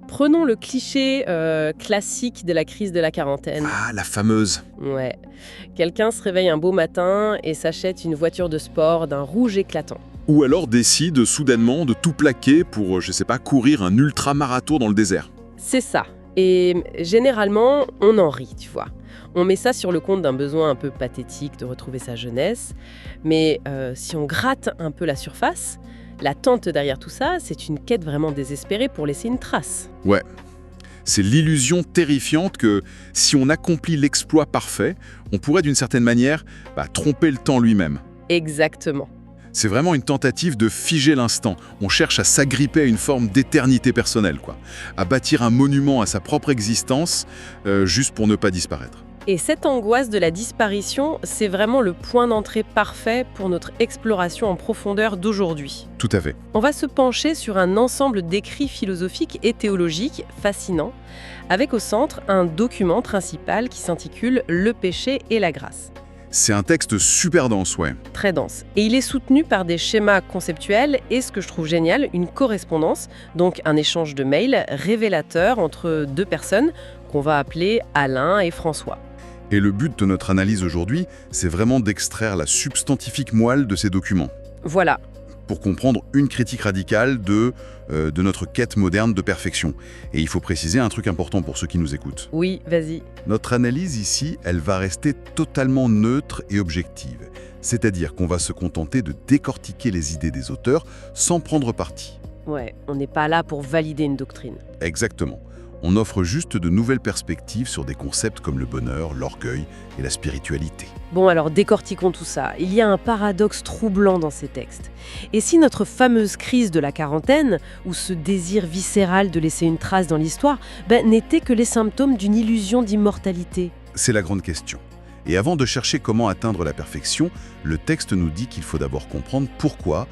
Prenons le cliché classique de la crise de la quarantaine. Ah, la fameuse. Ouais. Quelqu'un se réveille un beau matin et s'achète une voiture de sport d'un rouge éclatant. Ou alors décide soudainement de tout plaquer pour, je sais pas, courir un ultra-marathon dans le désert. C'est ça. Et généralement, on en rit, tu vois. On met ça sur le compte d'un besoin un peu pathétique de retrouver sa jeunesse. Mais si on gratte un peu la surface, l'attente derrière tout ça, c'est une quête vraiment désespérée pour laisser une trace. Ouais. C'est l'illusion terrifiante que, si on accomplit l'exploit parfait, on pourrait d'une certaine manière tromper le temps lui-même. Exactement. C'est vraiment une tentative de figer l'instant. On cherche à s'agripper à une forme d'éternité personnelle, à bâtir un monument à sa propre existence, juste pour ne pas disparaître. Et cette angoisse de la disparition, c'est vraiment le point d'entrée parfait pour notre exploration en profondeur d'aujourd'hui. Tout à fait. On va se pencher sur un ensemble d'écrits philosophiques et théologiques fascinants, avec au centre un document principal qui s'intitule « Le péché et la grâce ». C'est un texte super dense, ouais. Très dense. Et il est soutenu par des schémas conceptuels et, ce que je trouve génial, une correspondance, donc un échange de mails révélateur entre deux personnes qu'on va appeler Alain et François. Et le but de notre analyse aujourd'hui, c'est vraiment d'extraire la substantifique moelle de ces documents. Voilà. Pour comprendre une critique radicale de notre quête moderne de perfection. Et il faut préciser un truc important pour ceux qui nous écoutent. Oui, vas-y. Notre analyse ici, elle va rester totalement neutre et objective. C'est-à-dire qu'on va se contenter de décortiquer les idées des auteurs sans prendre parti. Ouais, on n'est pas là pour valider une doctrine. Exactement. On offre juste de nouvelles perspectives sur des concepts comme le bonheur, l'orgueil et la spiritualité. Bon, alors décortiquons tout ça. Il y a un paradoxe troublant dans ces textes. Et si notre fameuse crise de la quarantaine, ou ce désir viscéral de laisser une trace dans l'histoire, n'était que les symptômes d'une illusion d'immortalité? C'est la grande question. Et avant de chercher comment atteindre la perfection, le texte nous dit qu'il faut d'abord comprendre pourquoi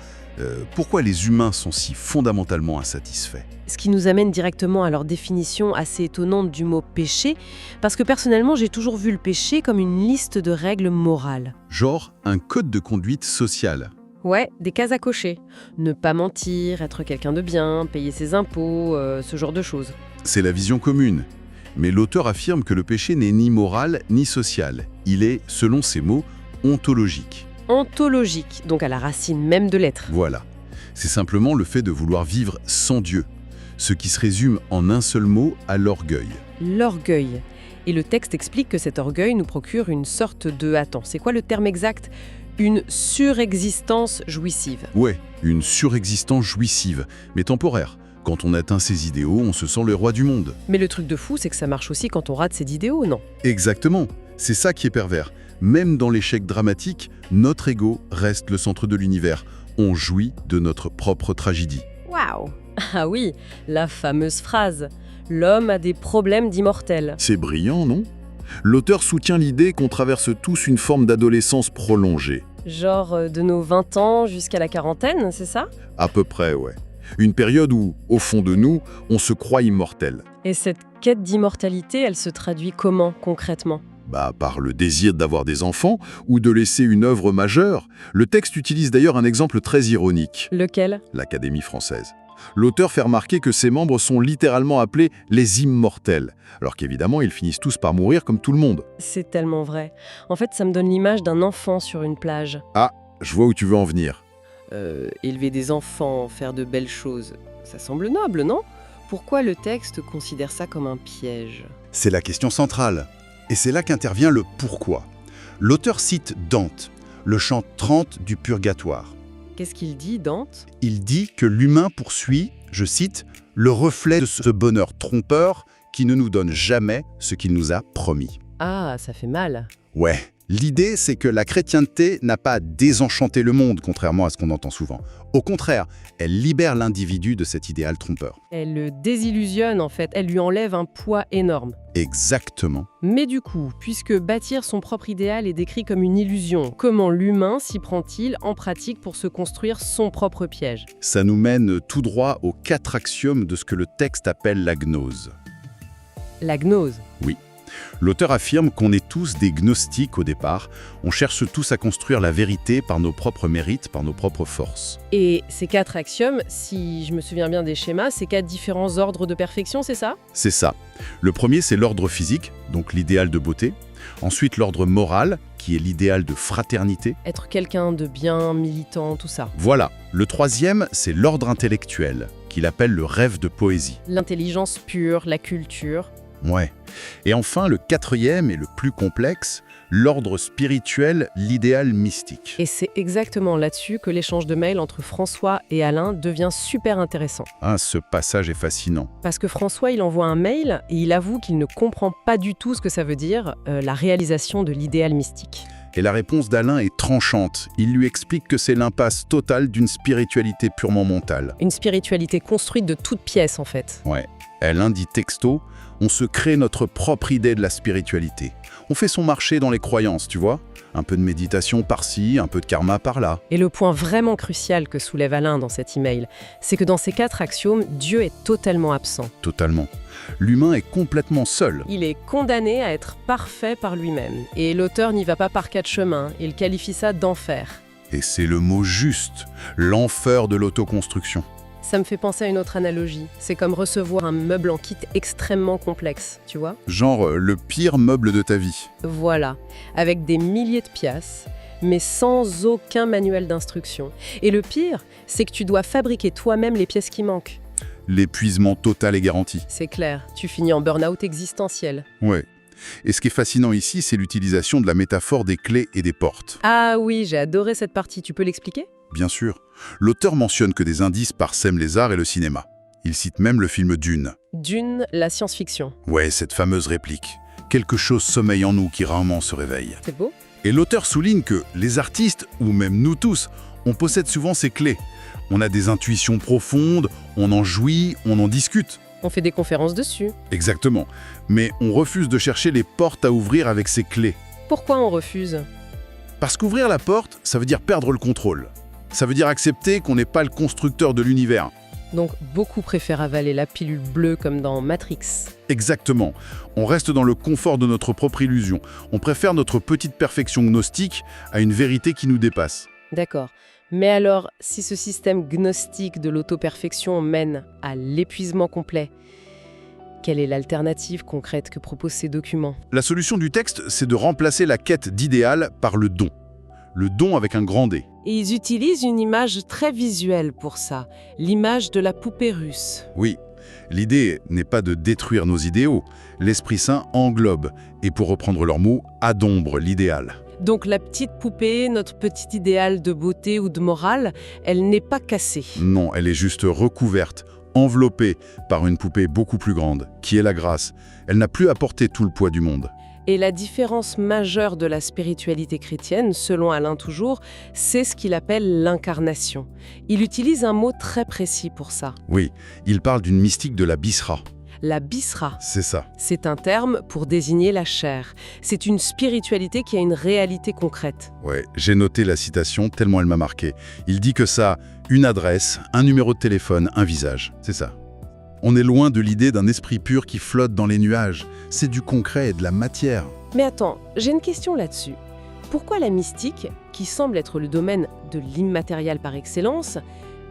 les humains sont si fondamentalement insatisfaits. Ce qui nous amène directement à leur définition assez étonnante du mot péché, parce que personnellement, j'ai toujours vu le péché comme une liste de règles morales. Genre un code de conduite sociale. Ouais, des cases à cocher. Ne pas mentir, être quelqu'un de bien, payer ses impôts, ce genre de choses. C'est la vision commune. Mais l'auteur affirme que le péché n'est ni moral ni social. Il est, selon ses mots, ontologique. Ontologique, donc à la racine même de l'être. Voilà. C'est simplement le fait de vouloir vivre sans Dieu. Ce qui se résume en un seul mot à l'orgueil. L'orgueil. Et le texte explique que cet orgueil nous procure une sorte de... Attends, c'est quoi le terme exact? Une surexistence jouissive. Ouais, une surexistence jouissive, mais temporaire. Quand on atteint ses idéaux, on se sent le roi du monde. Mais le truc de fou, c'est que ça marche aussi quand on rate ses idéaux, non? Exactement. C'est ça qui est pervers. Même dans l'échec dramatique, notre ego reste le centre de l'univers. On jouit de notre propre tragédie. Waouh! Ah oui, la fameuse phrase « L'homme a des problèmes d'immortel ». C'est brillant, non? L'auteur soutient l'idée qu'on traverse tous une forme d'adolescence prolongée. Genre de nos 20 ans jusqu'à la quarantaine, c'est ça? À peu près, ouais. Une période où, au fond de nous, on se croit immortel. Et cette quête d'immortalité, elle se traduit comment, concrètement? Par le désir d'avoir des enfants ou de laisser une œuvre majeure. Le texte utilise d'ailleurs un exemple très ironique. Lequel? L'Académie française. L'auteur fait remarquer que ses membres sont littéralement appelés les immortels, alors qu'évidemment, ils finissent tous par mourir comme tout le monde. C'est tellement vrai. En fait, ça me donne l'image d'un enfant sur une plage. Ah, je vois où tu veux en venir. Élever des enfants, faire de belles choses, ça semble noble, non? Pourquoi le texte considère ça comme un piège? C'est la question centrale. Et c'est là qu'intervient le pourquoi. L'auteur cite Dante, le chant 30 du Purgatoire. Qu'est-ce qu'il dit, Dante? Il dit que l'humain poursuit, je cite, « le reflet de ce bonheur trompeur qui ne nous donne jamais ce qu'il nous a promis ». Ah, ça fait mal. Ouais, l'idée c'est que la chrétienté n'a pas désenchanté le monde, contrairement à ce qu'on entend souvent. Au contraire, elle libère l'individu de cet idéal trompeur. Elle le désillusionne en fait, elle lui enlève un poids énorme. Exactement. Mais du coup, puisque bâtir son propre idéal est décrit comme une illusion, comment l'humain s'y prend-il en pratique pour se construire son propre piège? Ça nous mène tout droit aux 4 axiomes de ce que le texte appelle la gnose. La gnose. Oui. L'auteur affirme qu'on est tous des gnostiques au départ, on cherche tous à construire la vérité par nos propres mérites, par nos propres forces. Et ces 4 axiomes, si je me souviens bien des schémas, c'est 4 différents ordres de perfection, c'est ça? C'est ça. Le premier, c'est l'ordre physique, donc l'idéal de beauté. Ensuite, l'ordre moral, qui est l'idéal de fraternité. Être quelqu'un de bien, militant, tout ça. Voilà. Le troisième, c'est l'ordre intellectuel, qu'il appelle le rêve de poésie. L'intelligence pure, la culture. Ouais. Et enfin, le quatrième et le plus complexe, l'ordre spirituel, l'idéal mystique. Et c'est exactement là-dessus que l'échange de mails entre François et Alain devient super intéressant. Ah, ce passage est fascinant. Parce que François, il envoie un mail et il avoue qu'il ne comprend pas du tout ce que ça veut dire, la réalisation de l'idéal mystique. Et la réponse d'Alain est tranchante. Il lui explique que c'est l'impasse totale d'une spiritualité purement mentale. Une spiritualité construite de toutes pièces, en fait. Ouais. Alain dit texto, on se crée notre propre idée de la spiritualité. On fait son marché dans les croyances, tu vois. Un peu de méditation par-ci, un peu de karma par-là. Et le point vraiment crucial que soulève Alain dans cet email, c'est que dans ces 4 axiomes, Dieu est totalement absent. Totalement. L'humain est complètement seul. Il est condamné à être parfait par lui-même. Et l'auteur n'y va pas par 4 chemins, il qualifie ça d'enfer. Et c'est le mot juste, l'enfer de l'autoconstruction. Ça me fait penser à une autre analogie. C'est comme recevoir un meuble en kit extrêmement complexe, tu vois? Genre le pire meuble de ta vie. Voilà, avec des milliers de pièces, mais sans aucun manuel d'instruction. Et le pire, c'est que tu dois fabriquer toi-même les pièces qui manquent. L'épuisement total est garanti. C'est clair, tu finis en burn-out existentiel. Ouais. Et ce qui est fascinant ici, c'est l'utilisation de la métaphore des clés et des portes. Ah oui, j'ai adoré cette partie, tu peux l'expliquer? Bien sûr. L'auteur mentionne que des indices parsèment les arts et le cinéma. Il cite même le film Dune. Dune, la science-fiction. Ouais, cette fameuse réplique. Quelque chose sommeille en nous qui rarement se réveille. C'est beau? Et l'auteur souligne que les artistes, ou même nous tous, on possède souvent ces clés. On a des intuitions profondes, on en jouit, on en discute. On fait des conférences dessus. Exactement. Mais on refuse de chercher les portes à ouvrir avec ces clés. Pourquoi on refuse? Parce qu'ouvrir la porte, ça veut dire perdre le contrôle. Ça veut dire accepter qu'on n'est pas le constructeur de l'univers. Donc beaucoup préfèrent avaler la pilule bleue comme dans Matrix. Exactement. On reste dans le confort de notre propre illusion. On préfère notre petite perfection gnostique à une vérité qui nous dépasse. D'accord. Mais alors, si ce système gnostique de l'auto-perfection mène à l'épuisement complet, quelle est l'alternative concrète que proposent ces documents? La solution du texte, c'est de remplacer la quête d'idéal par le don. Le don avec un grand D. Et ils utilisent une image très visuelle pour ça, l'image de la poupée russe. Oui, l'idée n'est pas de détruire nos idéaux. L'Esprit Saint englobe, et pour reprendre leurs mots, adombre l'idéal. Donc la petite poupée, notre petit idéal de beauté ou de morale, elle n'est pas cassée. Non, elle est juste recouverte, enveloppée par une poupée beaucoup plus grande, qui est la grâce. Elle n'a plus à porter tout le poids du monde. Et la différence majeure de la spiritualité chrétienne, selon Alain toujours, c'est ce qu'il appelle l'incarnation. Il utilise un mot très précis pour ça. Oui, il parle d'une mystique de la Bisra. La Bisra, C'est ça. c'est un terme pour désigner la chair. C'est une spiritualité qui a une réalité concrète. Ouais, j'ai noté la citation tellement elle m'a marqué. Il dit que ça a une adresse, un numéro de téléphone, un visage. C'est ça. On est loin de l'idée d'un esprit pur qui flotte dans les nuages. C'est du concret et de la matière. Mais attends, j'ai une question là-dessus. Pourquoi la mystique, qui semble être le domaine de l'immatériel par excellence,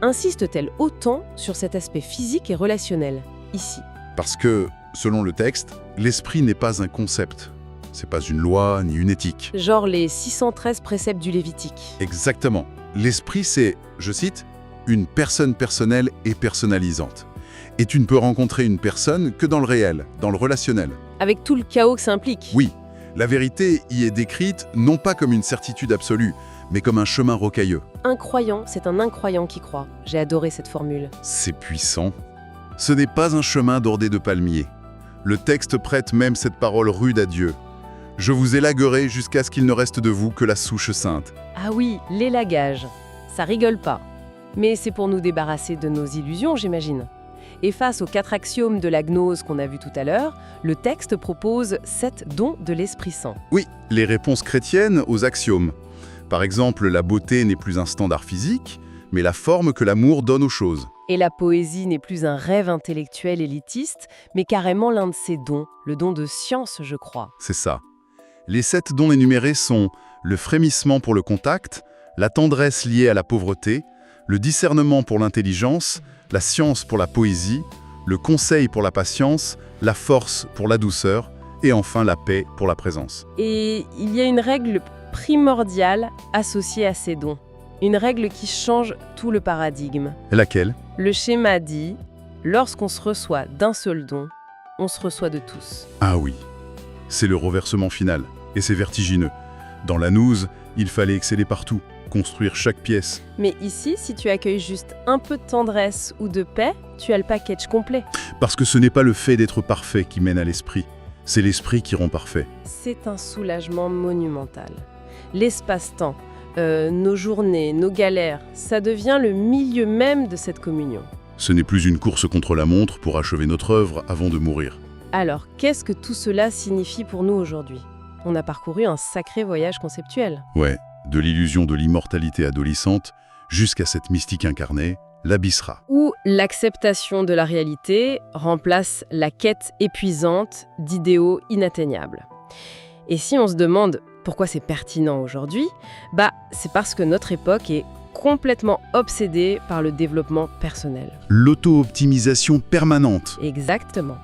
insiste-t-elle autant sur cet aspect physique et relationnel, ici? Parce que, selon le texte, l'esprit n'est pas un concept. C'est pas une loi ni une éthique. Genre les 613 préceptes du Lévitique. Exactement. L'esprit, c'est, je cite, une personne personnelle et personnalisante. Et tu ne peux rencontrer une personne que dans le réel, dans le relationnel. Avec tout le chaos que ça implique. Oui, la vérité y est décrite non pas comme une certitude absolue, mais comme un chemin rocailleux. Un croyant, c'est un incroyant qui croit. J'ai adoré cette formule. C'est puissant. Ce n'est pas un chemin bordé de palmiers. Le texte prête même cette parole rude à Dieu. « Je vous élaguerai jusqu'à ce qu'il ne reste de vous que la souche sainte. Ah oui, l'élagage. Ça rigole pas. Mais c'est pour nous débarrasser de nos illusions, j'imagine. Et face aux 4 axiomes de la gnose qu'on a vus tout à l'heure, le texte propose 7 dons de l'Esprit Saint. » Oui, les réponses chrétiennes aux axiomes. Par exemple, la beauté n'est plus un standard physique, mais la forme que l'amour donne aux choses. Et la poésie n'est plus un rêve intellectuel élitiste, mais carrément l'un de ses dons, le don de science, je crois. C'est ça. Les 7 dons énumérés sont le frémissement pour le contact, la tendresse liée à la pauvreté, le discernement pour l'intelligence, la science pour la poésie, le conseil pour la patience, la force pour la douceur, et enfin la paix pour la présence. Et il y a une règle primordiale associée à ces dons. Une règle qui change tout le paradigme. Laquelle? Le schéma dit « Lorsqu'on se reçoit d'un seul don, on se reçoit de tous ». Ah oui, c'est le reversement final, et c'est vertigineux. Dans la Nouse, il fallait exceller partout, construire chaque pièce. Mais ici, si tu accueilles juste un peu de tendresse ou de paix, tu as le package complet. Parce que ce n'est pas le fait d'être parfait qui mène à l'esprit, c'est l'esprit qui rend parfait. C'est un soulagement monumental. L'espace-temps, nos journées, nos galères, ça devient le milieu même de cette communion. Ce n'est plus une course contre la montre pour achever notre œuvre avant de mourir. Alors, qu'est-ce que tout cela signifie pour nous aujourd'hui? On a parcouru un sacré voyage conceptuel. Ouais, de l'illusion de l'immortalité adolescente jusqu'à cette mystique incarnée, l'Abyssra. Où l'acceptation de la réalité remplace la quête épuisante d'idéaux inatteignables. Et si on se demande pourquoi c'est pertinent aujourd'hui, c'est parce que notre époque est complètement obsédée par le développement personnel. L'auto-optimisation permanente. Exactement.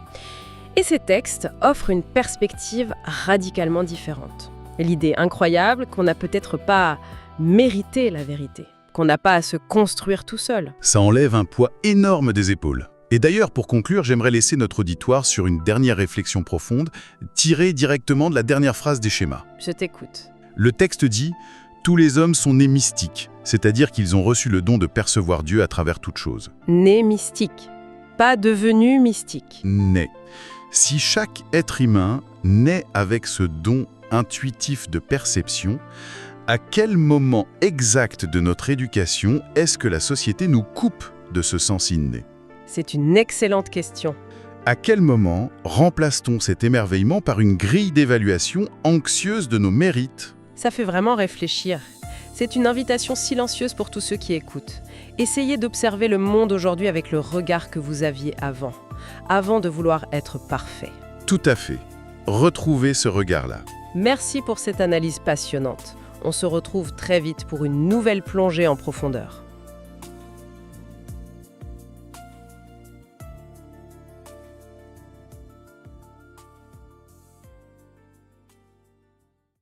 Et ces textes offrent une perspective radicalement différente. L'idée incroyable qu'on n'a peut-être pas mérité la vérité, qu'on n'a pas à se construire tout seul. Ça enlève un poids énorme des épaules. Et d'ailleurs, pour conclure, j'aimerais laisser notre auditoire sur une dernière réflexion profonde, tirée directement de la dernière phrase des schémas. Je t'écoute. Le texte dit « Tous les hommes sont nés mystiques », c'est-à-dire qu'ils ont reçu le don de percevoir Dieu à travers toute chose. Né mystique, pas devenu mystique. Né. Si chaque être humain naît avec ce don intuitif de perception, à quel moment exact de notre éducation est-ce que la société nous coupe de ce sens inné? C'est une excellente question. À quel moment remplace-t-on cet émerveillement par une grille d'évaluation anxieuse de nos mérites? Ça fait vraiment réfléchir. C'est une invitation silencieuse pour tous ceux qui écoutent. Essayez d'observer le monde aujourd'hui avec le regard que vous aviez avant de vouloir être parfait. Tout à fait. Retrouvez ce regard-là. Merci pour cette analyse passionnante. On se retrouve très vite pour une nouvelle plongée en profondeur.